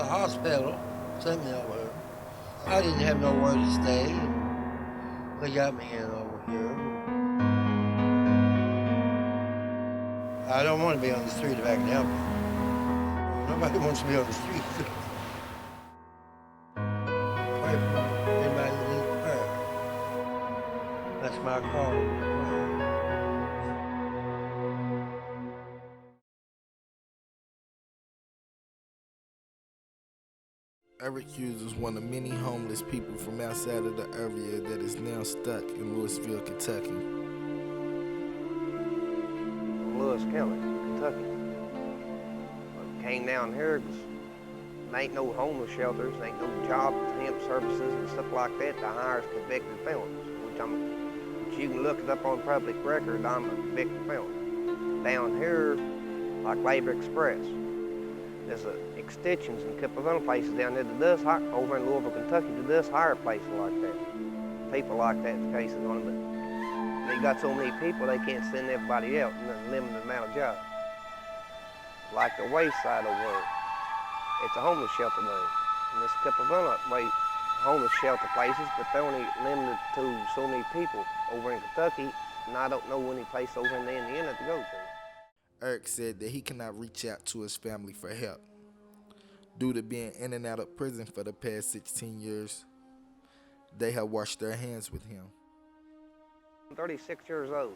hospital, sent me over here. I didn't have nowhere to stay. They got me in over here. I don't want to be on the street if I can help it. Nobody wants to be on the street. Pray for me. Anybody that needs prayer. That's my call. Eric Hughes is one of many homeless people from outside of the area that is now stuck in Louisville, Kentucky. Lewis County, Kentucky. Came down here because there ain't no homeless shelters, there ain't no job temp services and stuff like that to hire convicted felons, which you can look it up on public record. I'm a convicted felon. Down here, like Labor Express, there's extensions and a couple of other places down there that does hire, over in Louisville, Kentucky, that does hire places like that. People like that, the cases on them, but they got so many people they can't send everybody else and there's a limited amount of jobs. Like the Wayside over, it's a homeless shelter now. And there's a couple of other homeless shelter places, but they're only limited to so many people over in Kentucky, and I don't know any place over in Indiana to go to. Eric said that he cannot reach out to his family for help. Due to being in and out of prison for the past 16 years, they have washed their hands with him. I'm 36 years old.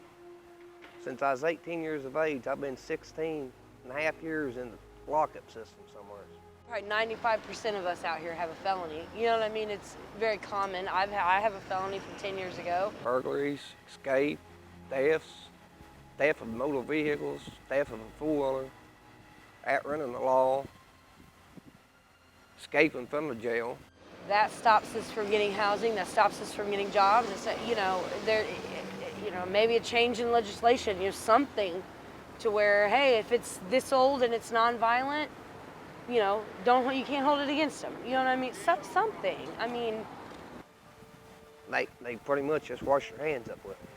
Since I was 18 years of age, I've been 16 and a half years in the lockup system somewhere. Probably 95% of us out here have a felony. You know what I mean? It's very common. I have a felony from 10 years ago. Burglaries, escape, thefts, theft of motor vehicles, theft of a four-wheeler, outrunning the law, escaping from the jail. That stops us from getting housing. That stops us from getting jobs. It's, maybe a change in legislation. Something to where, hey, if it's this old and it's nonviolent, you can't hold it against them. You know what I mean? Something. I mean, they pretty much just wash their hands up with it.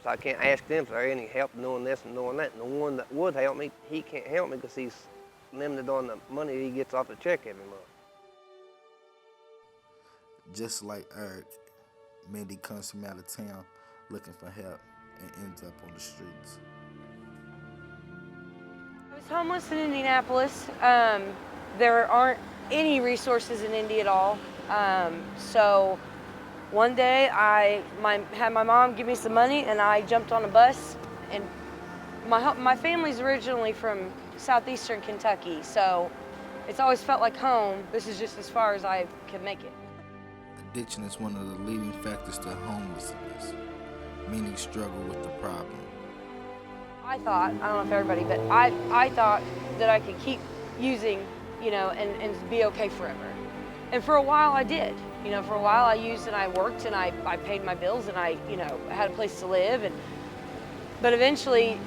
So I can't ask them if there's any help doing this and doing that. And the one that would help me, he can't help me because he's limited on the money he gets off the check every month. Just like Eric, Mandy comes from out of town looking for help and ends up on the streets. I was homeless in Indianapolis. There aren't any resources in Indy at all. So one day I had my mom give me some money and I jumped on a bus. And my family's originally from southeastern Kentucky, so it's always felt like home. This is just as far as I could make it. Addiction is one of the leading factors to homelessness. Many struggle with the problem. I thought, I don't know if everybody, but I thought that I could keep using, and be okay forever. And for a while I did. For a while I used and I worked and I paid my bills and I, had a place to live. But eventually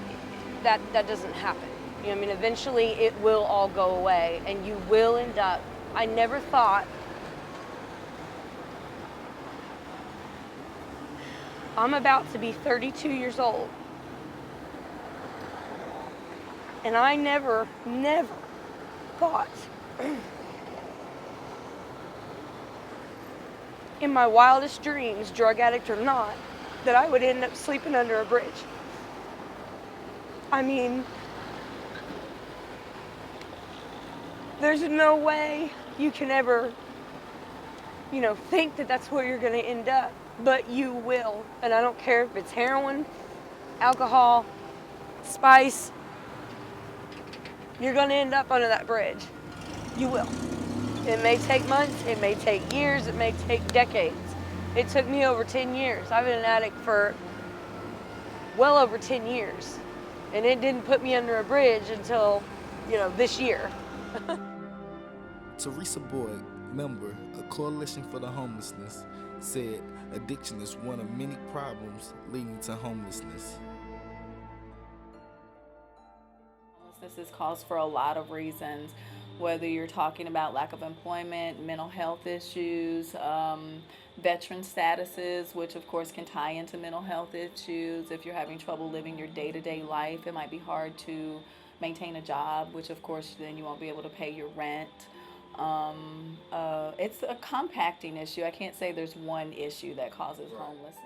that doesn't happen. Eventually it will all go away and you will end up, I never thought, I'm about to be 32 years old. And I never thought in my wildest dreams, drug addict or not, that I would end up sleeping under a bridge. There's no way you can ever, think that that's where you're gonna end up, but you will. And I don't care if it's heroin, alcohol, spice, you're gonna end up under that bridge. You will. It may take months, it may take years, it may take decades. It took me over 10 years. I've been an addict for well over 10 years. And it didn't put me under a bridge until, this year. Teresa Boyd, member of Coalition for the Homelessness, said addiction is one of many problems leading to homelessness. Homelessness is caused for a lot of reasons, whether you're talking about lack of employment, mental health issues, veteran statuses, which of course can tie into mental health issues. If you're having trouble living your day-to-day life, it might be hard to maintain a job, which of course then you won't be able to pay your rent. It's a compacting issue. I can't say there's one issue that causes homelessness.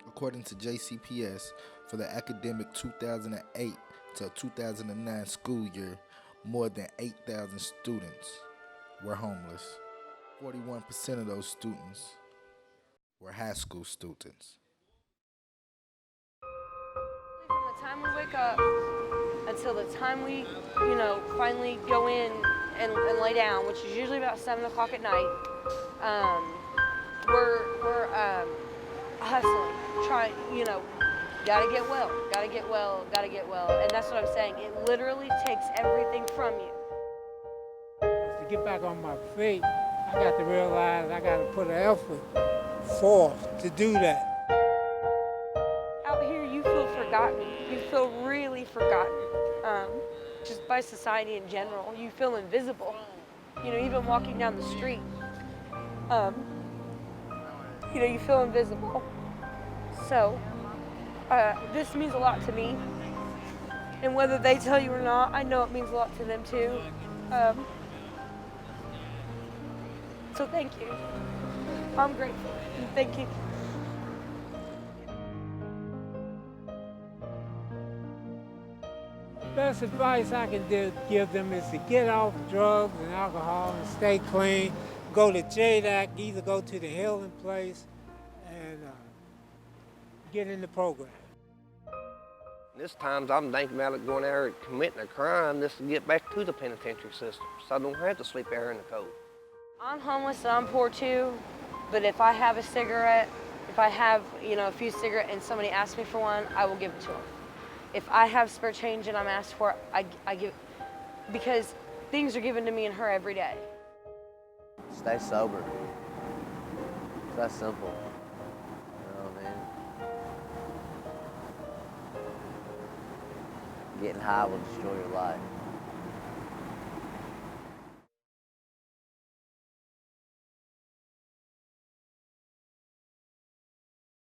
According to JCPS, for the academic 2008 to 2009 school year, more than 8,000 students were homeless. 41% of those students were high school students. From the time we wake up until the time we, finally go in and lay down, which is usually about 7 o'clock at night, we're hustling, trying, gotta get well, gotta get well, gotta get well. And that's what I'm saying. It literally takes everything from you. To get back on my feet, I got to realize I got to put an effort forth to do that. Out here, you feel forgotten. You feel really forgotten, just by society in general. You feel invisible. Even walking down the street, you feel invisible. So, this means a lot to me. And whether they tell you or not, I know it means a lot to them too. So thank you. I'm grateful, and thank you. The best advice I can give them is to get off drugs and alcohol and stay clean. Go to JDAC, either go to the healing place and get in the program. There's times I'm thinking about it going out there and committing a crime just to get back to the penitentiary system, so I don't have to sleep out here in the cold. I'm homeless and I'm poor too, but if I have a cigarette, if I have, a few cigarettes and somebody asks me for one, I will give it to them. If I have spare change and I'm asked for it, I give it, because things are given to me and her every day. Stay sober. It's that simple. You know what I mean? Getting high will destroy your life.